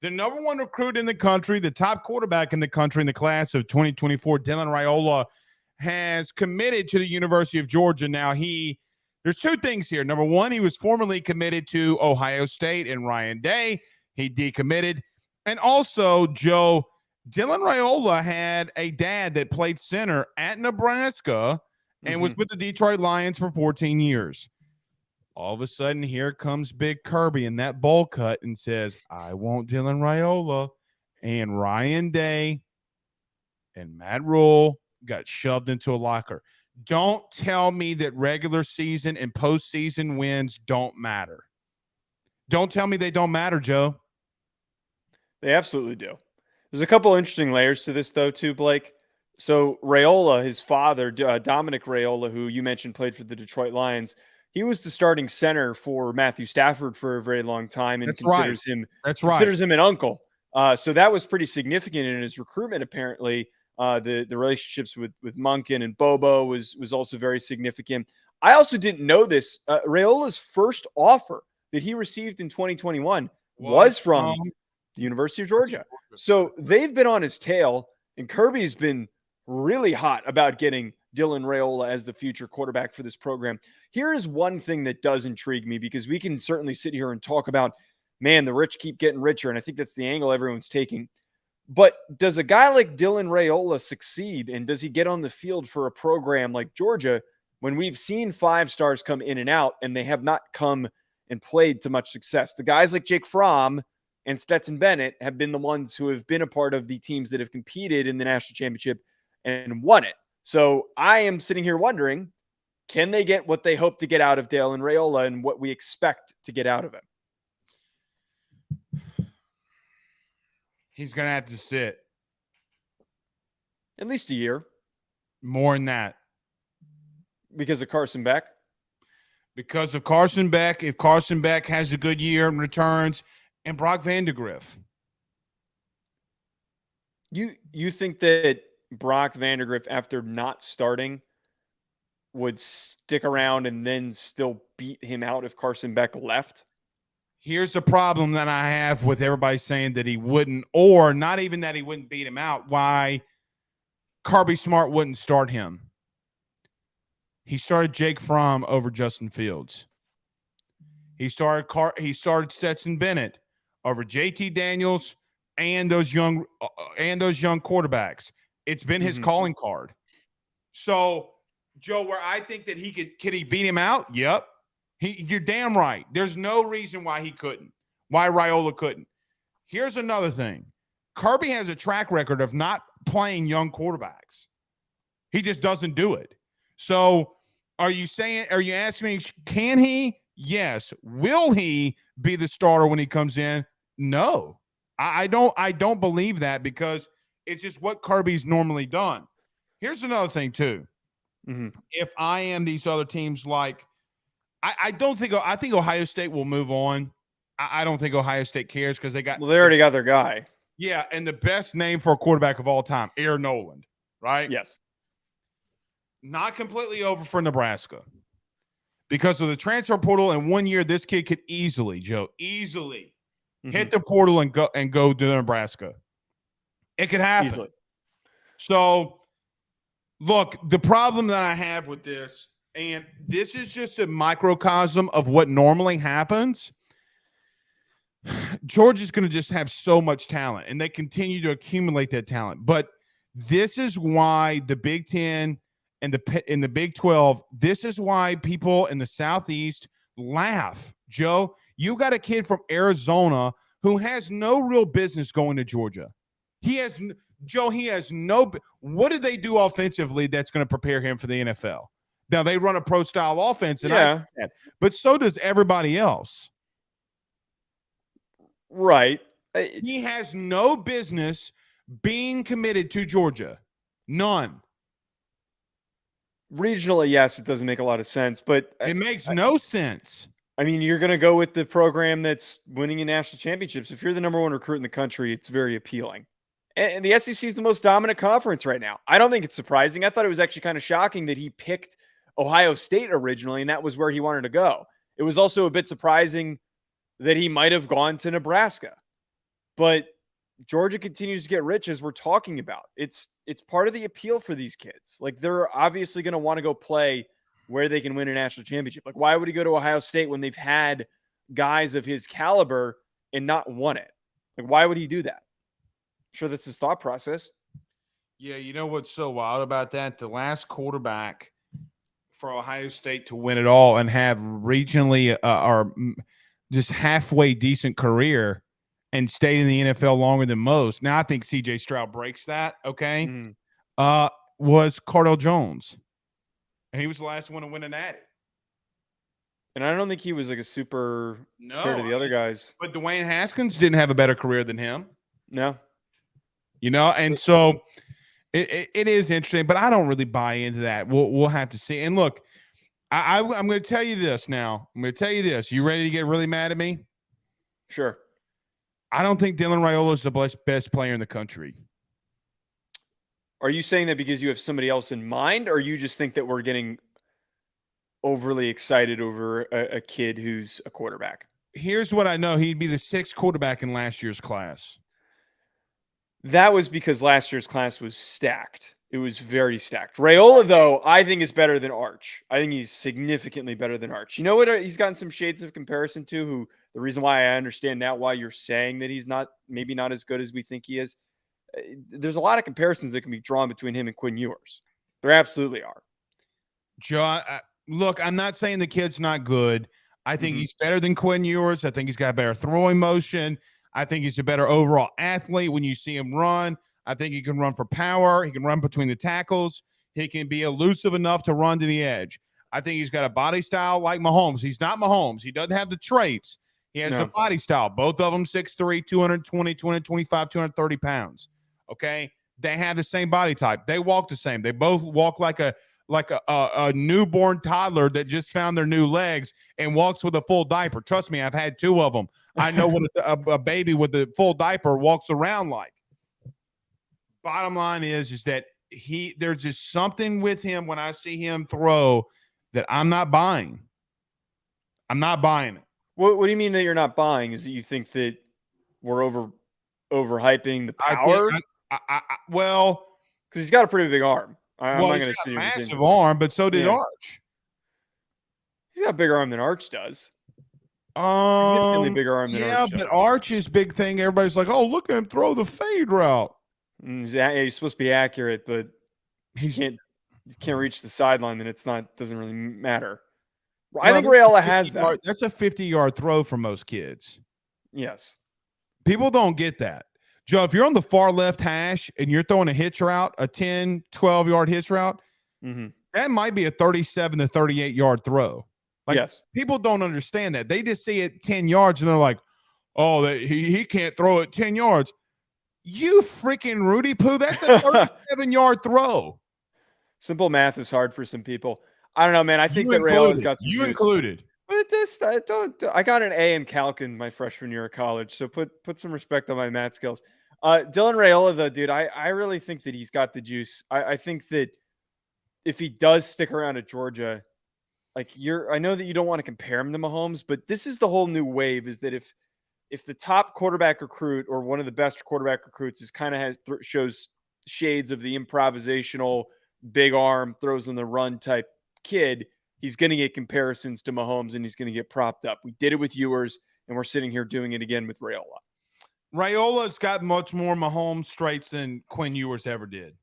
The number one recruit in the country, the top quarterback in the country in the class of 2024, Dylan Raiola, has committed to the University of Georgia. Now, there's two things here. Number one, he was formerly committed to Ohio State and Ryan Day. He decommitted. And also, Joe, Dylan Raiola had a dad that played center at Nebraska and was with the Detroit Lions for 14 years. All of a sudden, here comes Big Kirby in that bowl cut and says, I want Dylan Raiola. And Ryan Day and Matt Rule got shoved into a locker. Don't tell me that regular season and postseason wins don't matter. Don't tell me they don't matter, Joe. They absolutely do. There's a couple interesting layers to this, though, too, Blake. So Raiola, his father, Dominic Raiola, who you mentioned played for the Detroit Lions, he was the starting center for Matthew Stafford for a very long time and considers him an uncle. So that was pretty significant in his recruitment, apparently. The relationships with Monken and Bobo was also very significant. I also didn't know this. Raiola's first offer that he received in 2021 was from the University of Georgia. So they've been on his tail, and Kirby's been really hot about getting Dylan Raiola as the future quarterback for this program. Here is one thing that does intrigue me, because we can certainly sit here and talk about, man, the rich keep getting richer, and I think that's the angle everyone's taking. But does a guy like Dylan Raiola succeed, and does he get on the field for a program like Georgia when we've seen 5 stars come in and out and they have not come and played to much success? The guys like Jake Fromm and Stetson Bennett have been the ones who have been a part of the teams that have competed in the national championship and won it. So I am sitting here wondering, can they get what they hope to get out of Dylan Raiola and what we expect to get out of him? He's going to have to sit. At least a year. More than that. Because of Carson Beck? Because of Carson Beck. If Carson Beck has a good year and returns, and Brock Vandagriff. You think that Brock Vandagriff, after not starting, would stick around and then still beat him out if Carson Beck left? Here's the problem that I have with everybody saying that he wouldn't, or not even that he wouldn't beat him out, why Kirby Smart wouldn't start him. He started Jake Fromm over Justin Fields. He started Stetson Bennett over JT Daniels and those young quarterbacks. It's been his calling card. So, Joe, where I think that can he beat him out? Yep. You're damn right. There's no reason why he couldn't, why Raiola couldn't. Here's another thing. Kirby has a track record of not playing young quarterbacks. He just doesn't do it. So are you asking me, can he? Yes. Will he be the starter when he comes in? No. I don't believe that, because it's just what Kirby's normally done. Here's another thing, too. If I am these other teams, like, I think Ohio State will move on. I don't think Ohio State cares, because they already got their guy. Yeah, and the best name for a quarterback of all time, Air Noland, right? Yes. Not completely over for Nebraska. Because of the transfer portal, in 1 year, this kid could easily hit the portal and go to Nebraska. It could happen. Easily. So, look, the problem that I have with this, and this is just a microcosm of what normally happens, Georgia's going to just have so much talent, and they continue to accumulate that talent. But this is why the Big Ten and the Big 12, this is why people in the Southeast laugh. Joe, you got a kid from Arizona who has no real business going to Georgia. He has no – what do they do offensively that's going to prepare him for the NFL? Now, they run a pro-style offense, and but so does everybody else. Right. He has no business being committed to Georgia. None. Regionally, yes, it doesn't make a lot of sense, but it makes no sense. I mean, you're going to go with the program that's winning in national championships. If you're the number one recruit in the country, it's very appealing. And the SEC is the most dominant conference right now. I don't think it's surprising. I thought it was actually kind of shocking that he picked Ohio State originally, and that was where he wanted to go. It was also a bit surprising that he might have gone to Nebraska. But Georgia continues to get rich, as we're talking about. It's part of the appeal for these kids. Like, they're obviously going to want to go play where they can win a national championship. Like, why would he go to Ohio State when they've had guys of his caliber and not won it? Like, why would he do that? I'm sure that's his thought process. Yeah, you know what's so wild about that? The last quarterback for Ohio State to win it all and have regionally or just halfway decent career and stayed in the NFL longer than most. Now I think CJ Stroud breaks that. Okay, was Cardell Jones, and he was the last one to win an Natty. And I don't think he was like a super compared to the other guys. But Dwayne Haskins didn't have a better career than him. No, and so it is interesting, but I don't really buy into that. We'll have to see. And look, I'm going to tell you this now. I'm going to tell you this. You ready to get really mad at me? Sure. I don't think Dylan Raiola is the best player in the country. Are you saying that because you have somebody else in mind, or you just think that we're getting overly excited over a kid who's a quarterback? Here's what I know. He'd be the 6th quarterback in last year's class. That was because last year's class was stacked. It was very stacked. Raiola, though, I think is better than Arch. I think he's significantly better than Arch. You know what he's gotten some shades of comparison to? Who the reason why I understand now why you're saying that he's maybe not as good as we think he is. There's a lot of comparisons that can be drawn between him and Quinn Ewers. There absolutely are. Joe, look, I'm not saying the kid's not good. I think he's better than Quinn Ewers. I think he's got better throwing motion. I think he's a better overall athlete when you see him run. I think he can run for power. He can run between the tackles. He can be elusive enough to run to the edge. I think he's got a body style like Mahomes. He's not Mahomes. He doesn't have the traits. He has the body style. Both of them 6'3", 220, 225, 230 pounds. Okay? They have the same body type. They walk the same. They both walk like a newborn toddler that just found their new legs and walks with a full diaper. Trust me, I've had 2 of them. I know what a baby with a full diaper walks around like. Bottom line is that there's just something with him when I see him throw that I'm not buying. I'm not buying it. What do you mean that you're not buying? Is that you think that we're overhyping the power? Well, because he's got a pretty big arm. I'm not going to say massive arm, but so did Arch. He's got a bigger arm than Arch does. Significantly bigger arm than Arch does. Yeah, but Arch's big thing, everybody's like, oh, look at him throw the fade route. He's supposed to be accurate, but he can't reach the sideline, then doesn't really matter. I think Raiola has that. That's a 50-yard throw for most kids. Yes. People don't get that. Joe, if you're on the far left hash and you're throwing a hitch route, a 10, 12-yard hitch route, that might be a 37 to 38-yard throw. Like, yes. People don't understand that. They just see it 10 yards and they're like, oh, he can't throw it 10 yards. You freaking Rudy Poo, that's a 37-yard throw. Simple math is hard for some people. I don't know, man. I think that Raiola's got some juice. Included. But I got an A in calc in my freshman year of college, so put some respect on my math skills. Dylan Raiola, though, dude, I really think that he's got the juice. I think that if he does stick around at Georgia, I know that you don't want to compare him to Mahomes, but this is the whole new wave, is that if the top quarterback recruit or one of the best quarterback recruits is shows shades of the improvisational, big arm, throws on the run type kid, he's going to get comparisons to Mahomes and he's going to get propped up. We did it with Ewers, and we're sitting here doing it again with Raiola. Raiola's got much more Mahomes traits than Quinn Ewers ever did.